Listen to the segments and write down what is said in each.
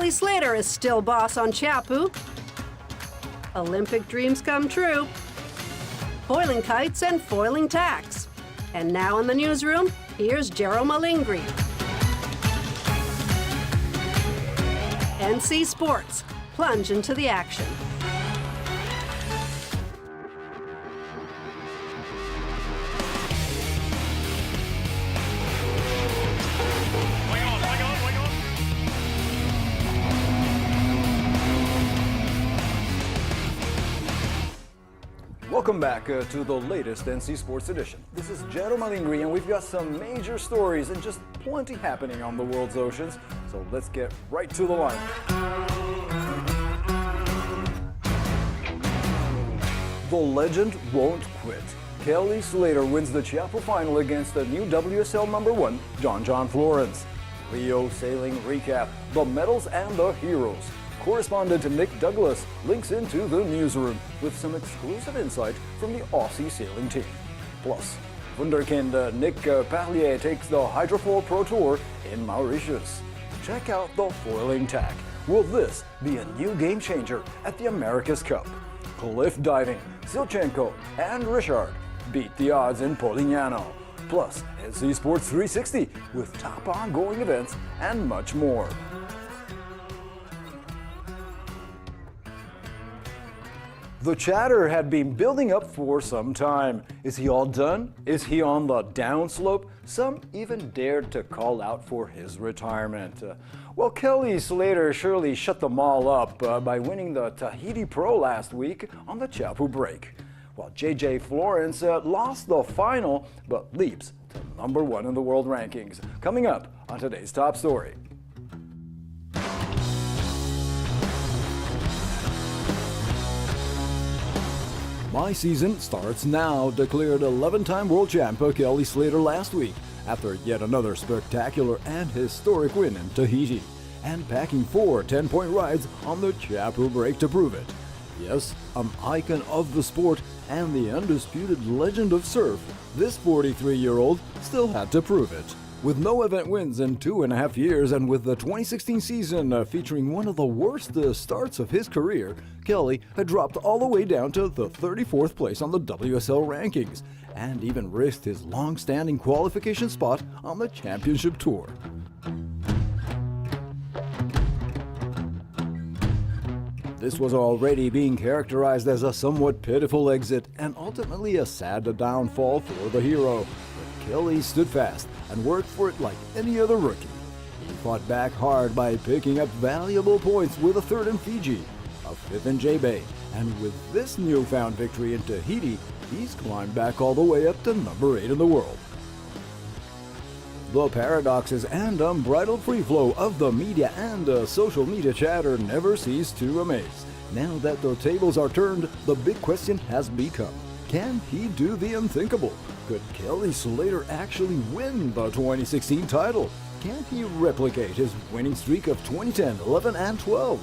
Kelly Slater is still boss on Teahupo'o. Olympic dreams come true. Foiling kites and foiling tacks. And now in the newsroom, here's Jero Malingri. NC Sports, plunge into the action. Welcome back to the latest NC Sports edition. This is Jero Malingri, and we've got some major stories and just plenty happening on the world's oceans. So let's get right to the line. The legend won't quit. Kelly Slater wins the Teahupo'o final against the new WSL #1, John Florence. Rio sailing recap, the medals and the heroes. Correspondent Nick Douglas links into the newsroom with some exclusive insight from the Aussie sailing team. Plus, wunderkind Nick Parlier takes the Hydrofoil Pro Tour in Mauritius. Check out the foiling tack. Will this be a new game changer at the America's Cup? Cliff diving, Silchenko and Richard beat the odds in Polignano. Plus, NC Sports 360 with top ongoing events and much more. The chatter had been building up for some time. Is he all done? Is he on the downslope? Some even dared to call out for his retirement. Well, Kelly Slater surely shut them all up by winning the Tahiti Pro last week on the Teahupo'o break. While JJ Florence lost the final but leaps to #1 in the world rankings. Coming up on today's top story. My season starts now, declared 11-time world champ Kelly Slater last week after yet another spectacular and historic win in Tahiti, and packing 4 10-point rides on the Teahupo'o break to prove it. Yes, an icon of the sport and the undisputed legend of surf, this 43-year-old still had to prove it. With no event wins in 2.5 years and with the 2016 season featuring one of the worst starts of his career, Kelly had dropped all the way down to the 34th place on the WSL rankings and even risked his long-standing qualification spot on the championship tour. This was already being characterized as a somewhat pitiful exit and ultimately a sad downfall for the hero. But Kelly stood fast and worked for it like any other rookie. He fought back hard by picking up valuable points with a 3rd in Fiji, a 5th in J-Bay, and with this newfound victory in Tahiti, he's climbed back all the way up to #8 in the world. The paradoxes and unbridled free flow of the media and social media chatter never cease to amaze. Now that the tables are turned, the big question has become, can he do the unthinkable? Could Kelly Slater actually win the 2016 title? Can he replicate his winning streak of 2010, 11, and 12?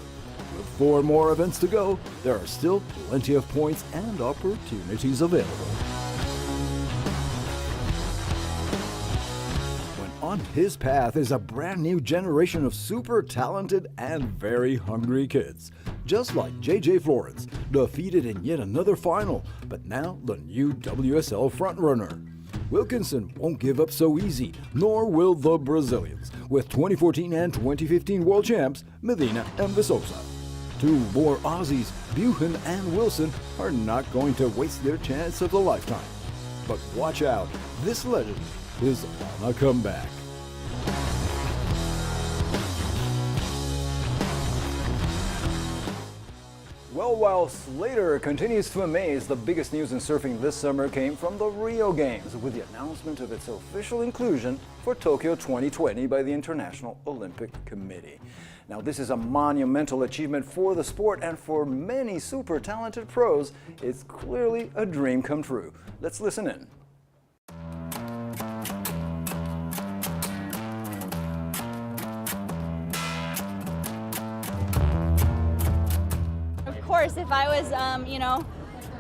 With 4 more events to go, there are still plenty of points and opportunities available. When on his path is a brand new generation of super talented and very hungry kids. Just like JJ Florence, defeated in yet another final, but now the new WSL frontrunner. Wilkinson won't give up so easy, nor will the Brazilians, with 2014 and 2015 world champs Medina and Viçosa. 2 more Aussies, Buchan and Wilson, are not going to waste their chance of a lifetime. But watch out, this legend is on a comeback. Well, while Slater continues to amaze, the biggest news in surfing this summer came from the Rio Games with the announcement of its official inclusion for Tokyo 2020 by the International Olympic Committee. Now, this is a monumental achievement for the sport, and for many super talented pros, it's clearly a dream come true. Let's listen in. Of course, if I was,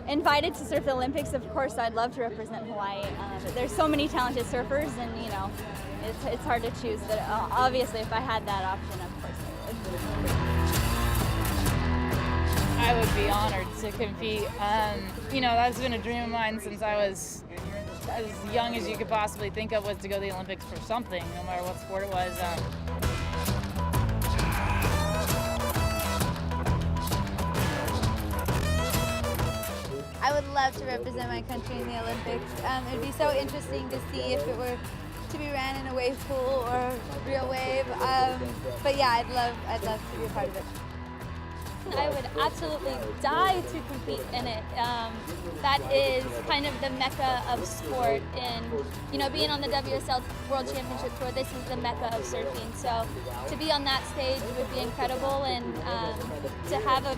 invited to surf the Olympics, of course I'd love to represent Hawaii. But there's so many talented surfers, and it's hard to choose. But obviously, if I had that option, of course I would. I would be honored to compete. You know, that's been a dream of mine since I was as young as you could possibly think of, was to go to the Olympics for something, no matter what sport it was. I would love to represent my country in the Olympics. It would be so interesting to see if it were to be ran in a wave pool or real wave. But yeah, I'd love to be a part of it. I would absolutely die to compete in it. That is kind of the mecca of sport, and you know, being on the WSL World Championship Tour, this is the mecca of surfing. So to be on that stage would be incredible, and to have an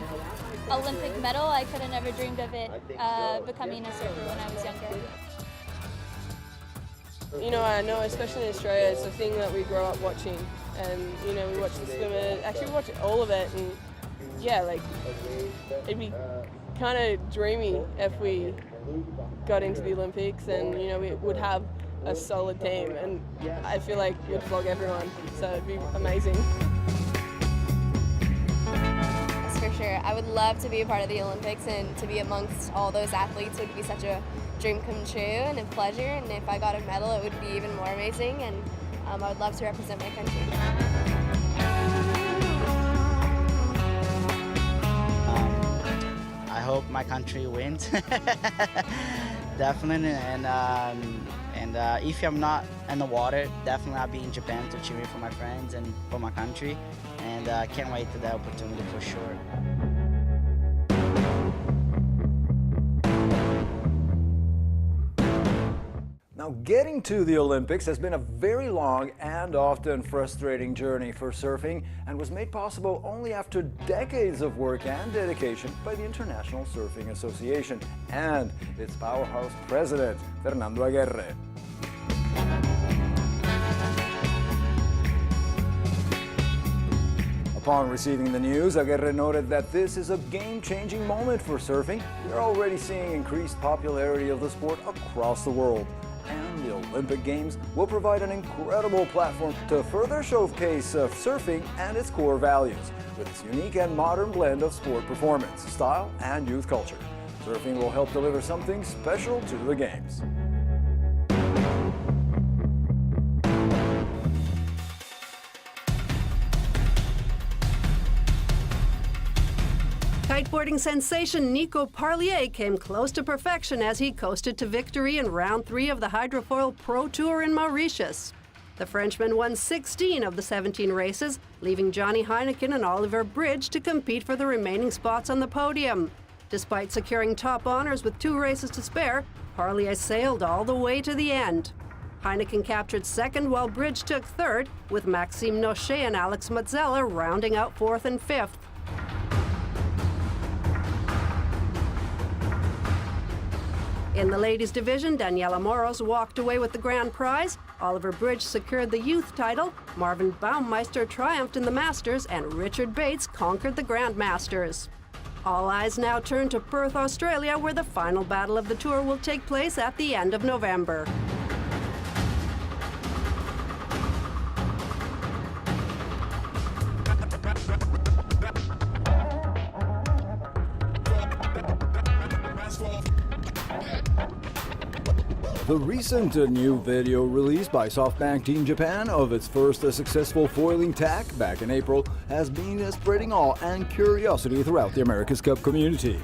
Olympic medal, I could have never dreamed of it becoming a surfer when I was younger. You know, I know, especially in Australia, it's a thing that we grow up watching, and you know, we watch the swimmers. Actually, we watch all of it, and yeah, like it'd be kind of dreamy if we got into the Olympics, and you know, we would have a solid team, and I feel like we'd flog everyone, so it'd be amazing. For sure. I would love to be a part of the Olympics, and to be amongst all those athletes would be such a dream come true and a pleasure, and if I got a medal it would be even more amazing, and I would love to represent my country. I hope my country wins. Definitely, and if I'm not in the water, definitely I'll be in Japan to cheer for my friends and for my country, and can't wait for that opportunity for sure. Now, getting to the Olympics has been a very long and often frustrating journey for surfing, and was made possible only after decades of work and dedication by the International Surfing Association and its powerhouse president, Fernando Aguirre. Upon receiving the news, Aguirre noted that this is a game-changing moment for surfing. We're already seeing increased popularity of the sport across the world, and the Olympic Games will provide an incredible platform to further showcase surfing and its core values, with its unique and modern blend of sport performance, style, and youth culture. Surfing will help deliver something special to the Games. Kiteboarding sensation Nico Parlier came close to perfection as he coasted to victory in round 3 of the Hydrofoil Pro Tour in Mauritius. The Frenchman won 16 of the 17 races, leaving Johnny Heineken and Oliver Bridge to compete for the remaining spots on the podium. Despite securing top honors with 2 races to spare, Parlier sailed all the way to the end. Heineken captured second while Bridge took third, with Maxime Nochet and Alex Mazzella rounding out 4th and 5th. In the ladies' division, Daniela Moros walked away with the grand prize. Oliver Bridge secured the youth title. Marvin Baumeister triumphed in the Masters, and Richard Bates conquered the Grand Masters. All eyes now turn to Perth, Australia, where the final battle of the tour will take place at the end of November. The recent new video released by SoftBank Team Japan of its first successful foiling tack back in April has been spreading awe and curiosity throughout the America's Cup community.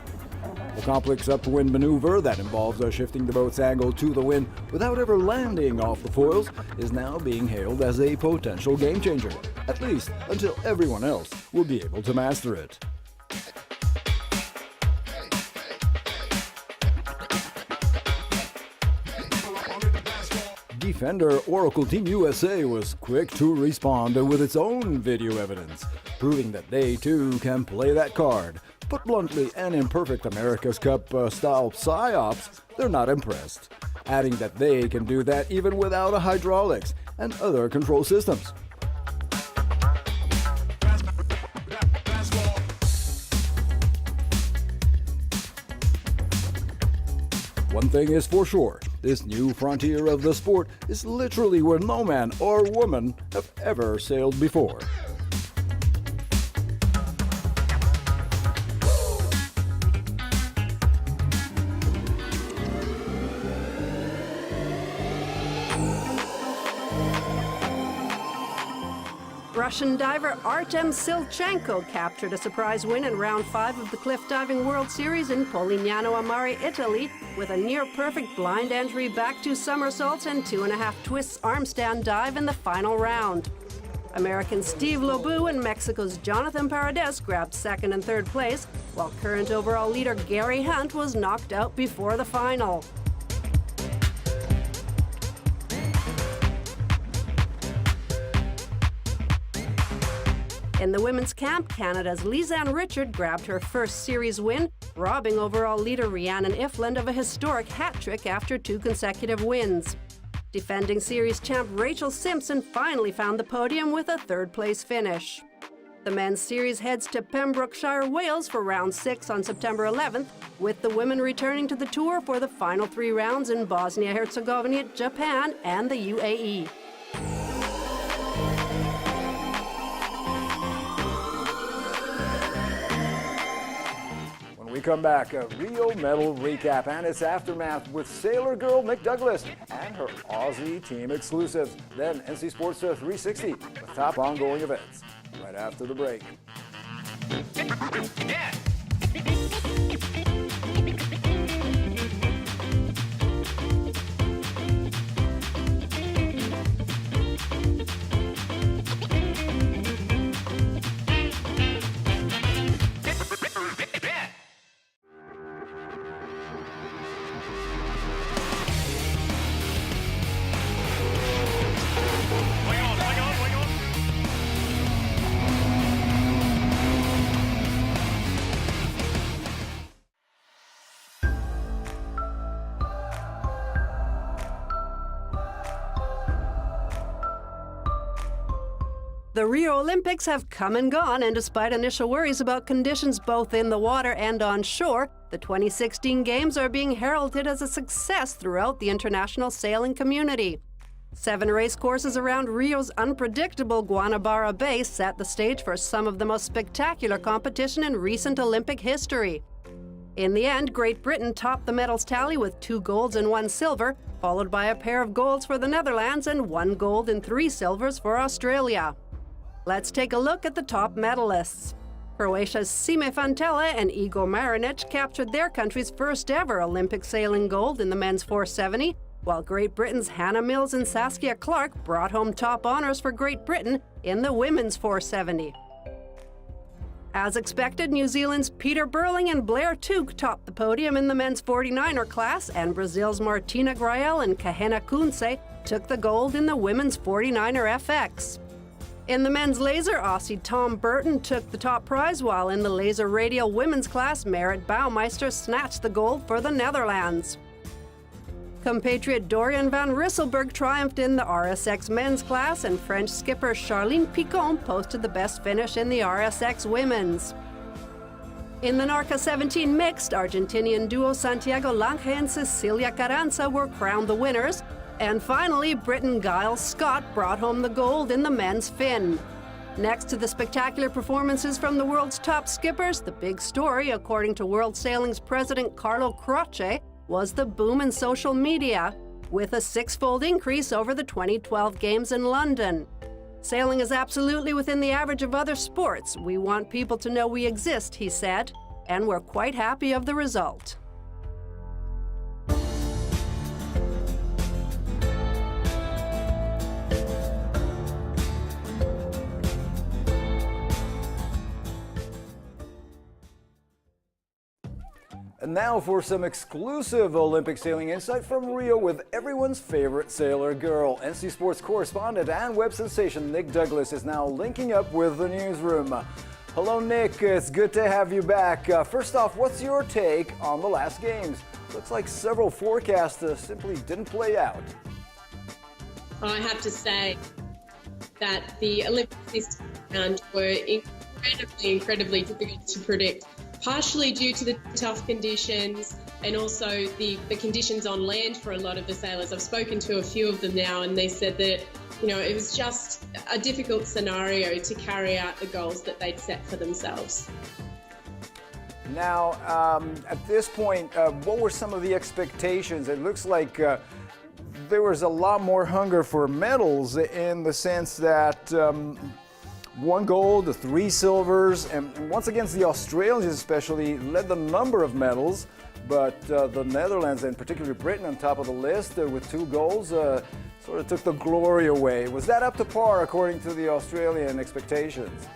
The complex upwind maneuver that involves shifting the boat's angle to the wind without ever landing off the foils is now being hailed as a potential game changer, at least until everyone else will be able to master it. Defender Oracle Team USA was quick to respond with its own video evidence, proving that they too can play that card. Put bluntly, an imperfect America's Cup style psyops, they're not impressed, adding that they can do that even without a hydraulics and other control systems. One thing is for sure, this new frontier of the sport is literally where no man or woman have ever sailed before. Russian diver Artem Silchenko captured a surprise win in round 5 of the Cliff Diving World Series in Polignano a Mare, Italy, with a near-perfect blind entry back to somersaults and 2.5 twists arm stand dive in the final round. American Steve Lobu and Mexico's Jonathan Paredes grabbed second and third place, while current overall leader Gary Hunt was knocked out before the final. In the women's camp, Canada's Lisanne Richard grabbed her first series win, robbing overall leader Rhiannon Ifland of a historic hat trick after 2 consecutive wins. Defending series champ Rachel Simpson finally found the podium with a third-place finish. The men's series heads to Pembrokeshire, Wales for round 6 on September 11th, with the women returning to the tour for the final 3 rounds in Bosnia-Herzegovina, Japan, and the UAE. We come back, a Rio medal recap and its aftermath with sailor girl Nick Douglas and her Aussie team exclusives. Then NC Sports 360 with top ongoing events. Right after the break. The Rio Olympics have come and gone, and despite initial worries about conditions both in the water and on shore, the 2016 Games are being heralded as a success throughout the international sailing community. 7 race courses around Rio's unpredictable Guanabara Bay set the stage for some of the most spectacular competition in recent Olympic history. In the end, Great Britain topped the medals tally with 2 golds and 1 silver, followed by a pair of golds for the Netherlands and 1 gold and 3 silvers for Australia. Let's take a look at the top medalists. Croatia's Sime Fantella and Igor Marinic captured their country's first ever Olympic sailing gold in the men's 470, while Great Britain's Hannah Mills and Saskia Clark brought home top honors for Great Britain in the women's 470. As expected, New Zealand's Peter Burling and Blair Tuke topped the podium in the men's 49er class, and Brazil's Martina Grael and Kahena Kunze took the gold in the women's 49er FX. In the men's laser, Aussie Tom Burton took the top prize, while in the laser radial women's class, Merit Baumeister snatched the gold for the Netherlands. Compatriot Dorian van Risselberg triumphed in the RSX men's class, and French skipper Charline Picon posted the best finish in the RSX women's. In the Narca 17 mixed, Argentinian duo Santiago Lange and Cecilia Carranza were crowned the winners. And finally, Briton Giles Scott brought home the gold in the men's fin. Next to the spectacular performances from the world's top skippers, the big story, according to World Sailing's president Carlo Croce, was the boom in social media, with a 6-fold increase over the 2012 Games in London. Sailing is absolutely within the average of other sports. We want people to know we exist, he said, and we're quite happy of the result. And now for some exclusive Olympic sailing insight from Rio with everyone's favorite sailor girl. NC Sports correspondent and web sensation Nick Douglas is now linking up with the newsroom. Hello, Nick. It's good to have you back. First off, what's your take on the last games? Looks like several forecasts simply didn't play out. I have to say that the Olympics this round were incredibly difficult to predict. Partially due to the tough conditions and also the conditions on land for a lot of the sailors. I've spoken to a few of them now, and they said that, it was just a difficult scenario to carry out the goals that they'd set for themselves. Now, at this point, what were some of the expectations? It looks like there was a lot more hunger for medals, in the sense that 1 gold, 3 silvers, and once against the Australians especially led the number of medals, but the Netherlands and particularly Britain on top of the list with 2 golds sort of took the glory away. Was that up to par according to the Australian expectations?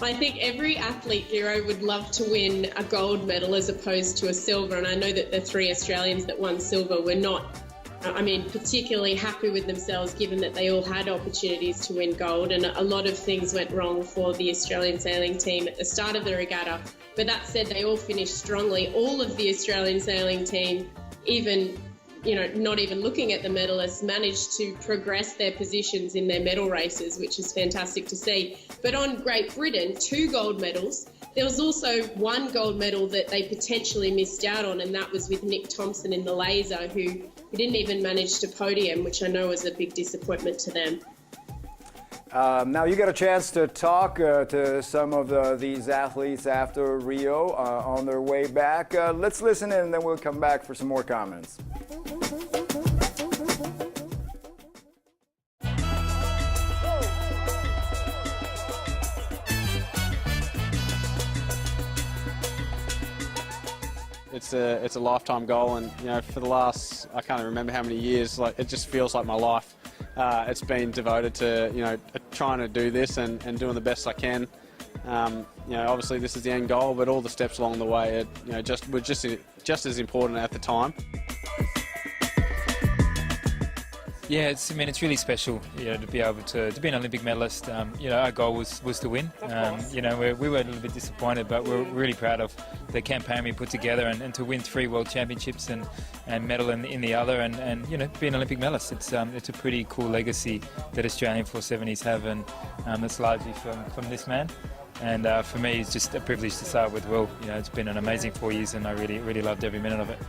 I think every athlete, Giro, would love to win a gold medal as opposed to a silver, and I know that the 3 Australians that won silver were not, particularly happy with themselves given that they all had opportunities to win gold, and a lot of things went wrong for the Australian sailing team at the start of the regatta. But that said, they all finished strongly. All of the Australian sailing team, even not even looking at the medalists, managed to progress their positions in their medal races, which is fantastic to see. But on Great Britain, 2 gold medals. There was also 1 gold medal that they potentially missed out on, and that was with Nick Thompson in the laser, who didn't even manage to podium, which I know was a big disappointment to them. Now you got a chance to talk to some of these athletes after Rio on their way back. Let's listen in and then we'll come back for some more comments. It's a lifetime goal, and for the last, I can't even remember how many years, it just feels like my life. It's been devoted to trying to do this and doing the best I can. Obviously this is the end goal, but all the steps along the way were just as important at the time. Yeah, it's really special, to be able to be an Olympic medalist. Our goal was to win. We were a little bit disappointed, but we're really proud of the campaign we put together and to win 3 World Championships and medal in the other, and be an Olympic medalist. It's a pretty cool legacy that Australian 470s have, and it's largely from this man. And for me, it's just a privilege to start with Will. It's been an amazing 4 years, and I really loved every minute of it.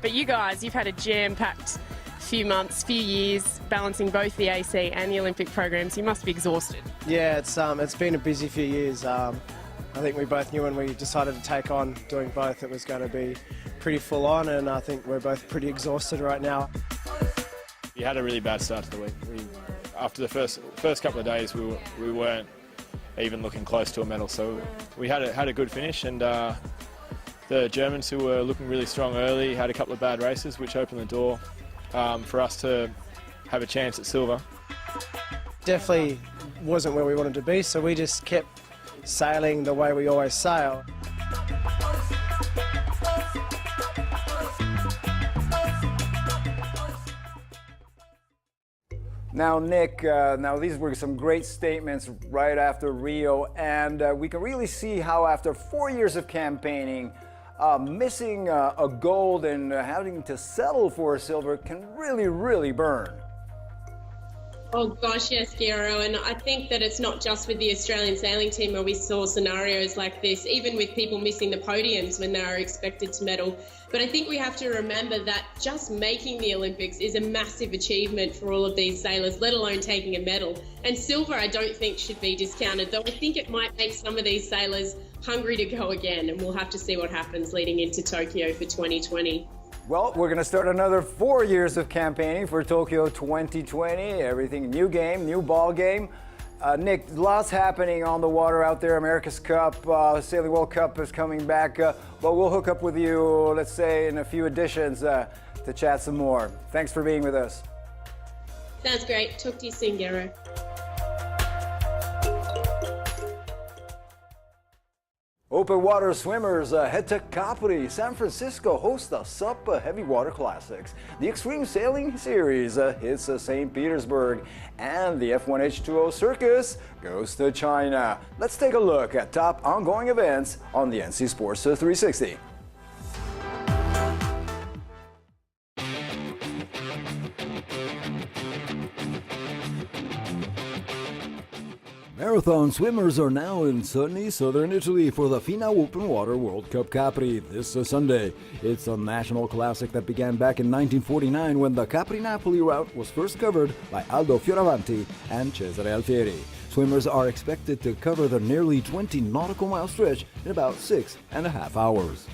But you guys, you've had a jam-packed few months, few years, balancing both the AC and the Olympic programs. You must be exhausted. Yeah, it's been a busy few years. I think we both knew when we decided to take on doing both it was going to be pretty full on, and I think we're both pretty exhausted right now. We had a really bad start to the week. After the first couple of days, we weren't even looking close to a medal, so we had a good finish, and the Germans, who were looking really strong early, had a couple of bad races, which opened the door for us to have a chance at silver. Definitely wasn't where we wanted to be, so we just kept sailing the way we always sail. Now, Nick, these were some great statements right after Rio, and we can really see how after 4 years of campaigning, missing a gold and having to settle for a silver can really burn. Oh gosh, yes, Giro, and I think that it's not just with the Australian sailing team where we saw scenarios like this, even with people missing the podiums when they are expected to medal. But I think we have to remember that just making the Olympics is a massive achievement for all of these sailors, let alone taking a medal. And silver, I don't think, should be discounted, though I think it might make some of these sailors hungry to go again, and we'll have to see what happens leading into Tokyo for 2020. Well, we're going to start another 4 years of campaigning for Tokyo 2020. Everything new game, new ball game. Nick, lots happening on the water out there. America's Cup, Sailing World Cup is coming back. But we'll hook up with you, let's say, in a few editions to chat some more. Thanks for being with us. Sounds great. Talk to you soon, Gero. Open water swimmers head to Capri. San Francisco hosts the Sept Heavy Water Classics. The Extreme Sailing Series hits St. Petersburg. And the F1H2O Circus goes to China. Let's take a look at top ongoing events on the NC Sports 360. Marathon swimmers are now in sunny southern Italy for the FINA Open Water World Cup Capri this Sunday. It's a national classic that began back in 1949 when the Capri-Napoli route was first covered by Aldo Fioravanti and Cesare Alfieri. Swimmers are expected to cover the nearly 20 nautical mile stretch in about 6.5 hours.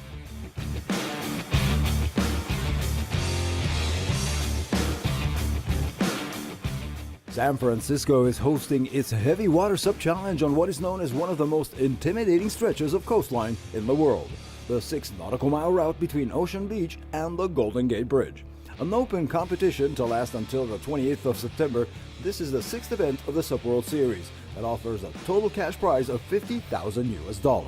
San Francisco is hosting its Heavy Water Sup Challenge on what is known as one of the most intimidating stretches of coastline in the world, the 6 nautical mile route between Ocean Beach and the Golden Gate Bridge. An open competition to last until the 28th of September, this is the 6th event of the Sup World Series that offers a total cash prize of $50,000.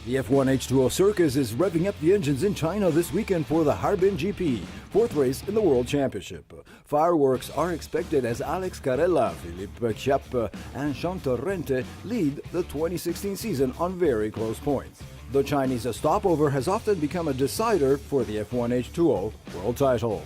The F1 H2O Circus is revving up the engines in China this weekend for the Harbin GP, 4th race in the World Championship. Fireworks are expected as Alex Carella, Philippe Chiappe, and Jean Torrente lead the 2016 season on very close points. The Chinese stopover has often become a decider for the F1 H2O World title.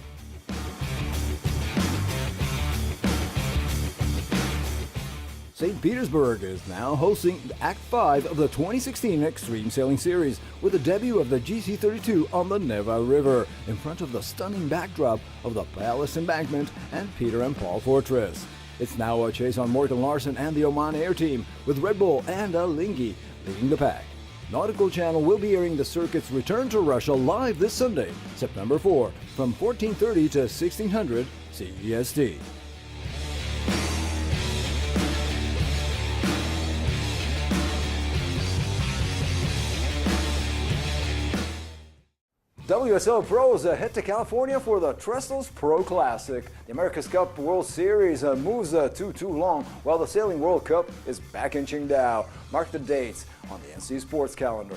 St. Petersburg is now hosting Act 5 of the 2016 Extreme Sailing Series with the debut of the GC32 on the Neva River in front of the stunning backdrop of the Palace Embankment and Peter and Paul Fortress. It's now a chase on Morgan Larson and the Oman Air Team with Red Bull and Alinghi leading the pack. Nautical Channel will be airing the circuit's return to Russia live this Sunday, September 4, from 1430 to 1600 CEST. WSL pros head to California for the Trestles Pro Classic. The America's Cup World Series moves to Toulon, while the Sailing World Cup is back in Qingdao. Mark the dates on the NC Sports calendar.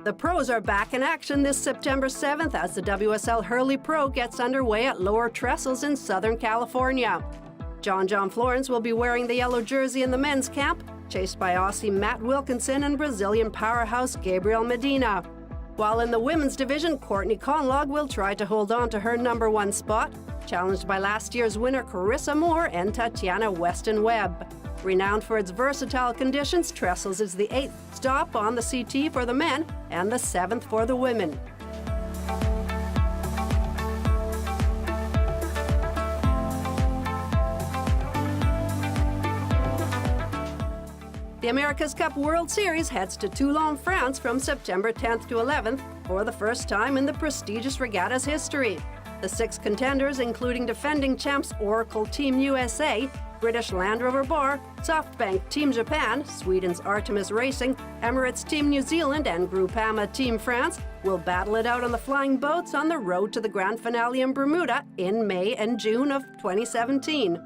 The pros are back in action this September 7th as the WSL Hurley Pro gets underway at Lower Trestles in Southern California. John Florence will be wearing the yellow jersey in the men's camp, chased by Aussie Matt Wilkinson and Brazilian powerhouse Gabriel Medina. While in the women's division, Courtney Conlog will try to hold on to her number 1 spot, challenged by last year's winner Carissa Moore and Tatiana Weston Webb. Renowned for its versatile conditions, Trestles is the 8th stop on the CT for the men and the 7th for the women. The America's Cup World Series heads to Toulon, France from September 10th to 11th for the first time in the prestigious regatta's history. The 6 contenders, including defending champs Oracle Team USA, British Land Rover Bar, SoftBank Team Japan, Sweden's Artemis Racing, Emirates Team New Zealand, and Groupama Team France, will battle it out on the flying boats on the road to the grand finale in Bermuda in May and June of 2017.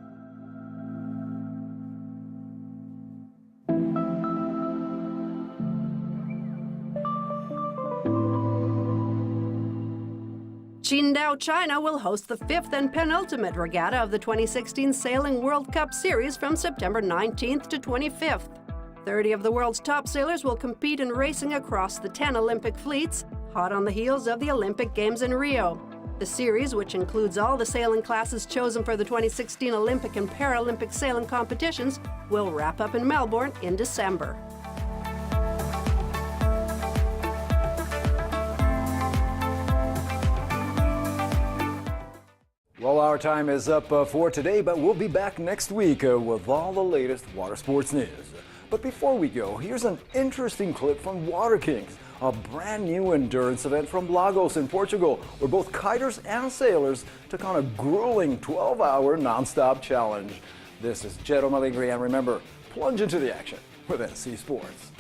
Qingdao, China will host the 5th and penultimate regatta of the 2016 Sailing World Cup Series from September 19th to 25th. 30 of the world's top sailors will compete in racing across the 10 Olympic fleets, hot on the heels of the Olympic Games in Rio. The series, which includes all the sailing classes chosen for the 2016 Olympic and Paralympic sailing competitions, will wrap up in Melbourne in December. Well, our time is up for today, but we'll be back next week with all the latest water sports news. But before we go, here's an interesting clip from Water Kings, a brand new endurance event from Lagos in Portugal, where both kiters and sailors took on a grueling 12-hour non-stop challenge. This is Jero Maligri, and remember, plunge into the action with NC Sports.